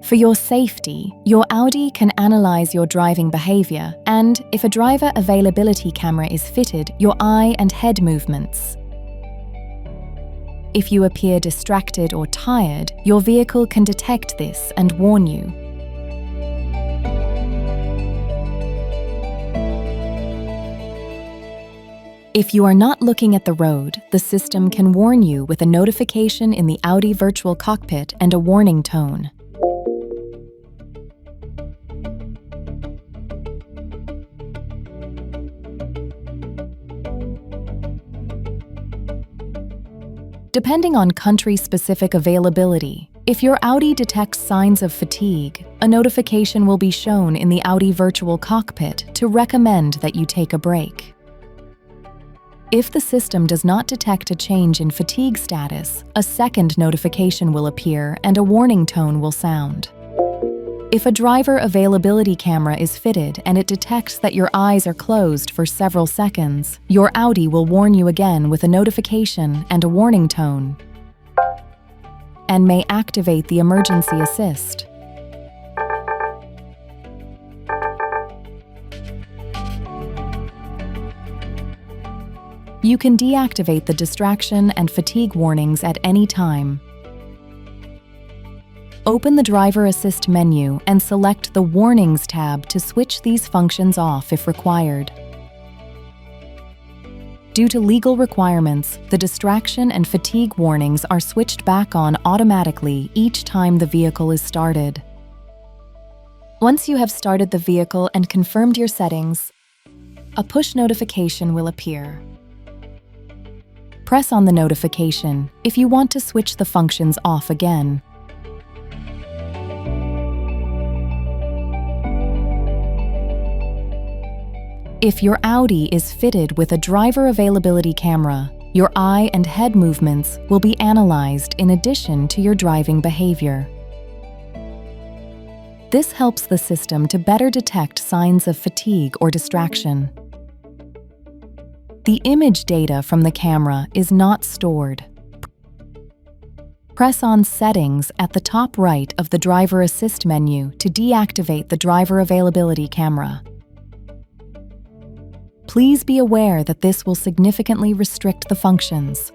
For your safety, your Audi can analyze your driving behavior and, if a driver availability camera is fitted, your eye and head movements. If you appear distracted or tired, your vehicle can detect this and warn you. If you are not looking at the road, the system can warn you with a notification in the Audi virtual cockpit and a warning tone. Depending on country-specific availability, if your Audi detects signs of fatigue, a notification will be shown in the Audi virtual cockpit to recommend that you take a break. If the system does not detect a change in fatigue status, a second notification will appear and a warning tone will sound. If a driver availability camera is fitted and it detects that your eyes are closed for several seconds, your Audi will warn you again with a notification and a warning tone, and may activate the emergency assist. You can deactivate the distraction and fatigue warnings at any time. Open the Driver Assist menu and select the Warnings tab to switch these functions off if required. Due to legal requirements, the distraction and fatigue warnings are switched back on automatically each time the vehicle is started. Once you have started the vehicle and confirmed your settings, a push notification will appear. Press on the notification if you want to switch the functions off again. If your Audi is fitted with a driver availability camera, your eye and head movements will be analyzed in addition to your driving behavior. This helps the system to better detect signs of fatigue or distraction. The image data from the camera is not stored. Press on Settings at the top right of the Driver Assist menu to deactivate the driver availability camera. Please be aware that this will significantly restrict the functions.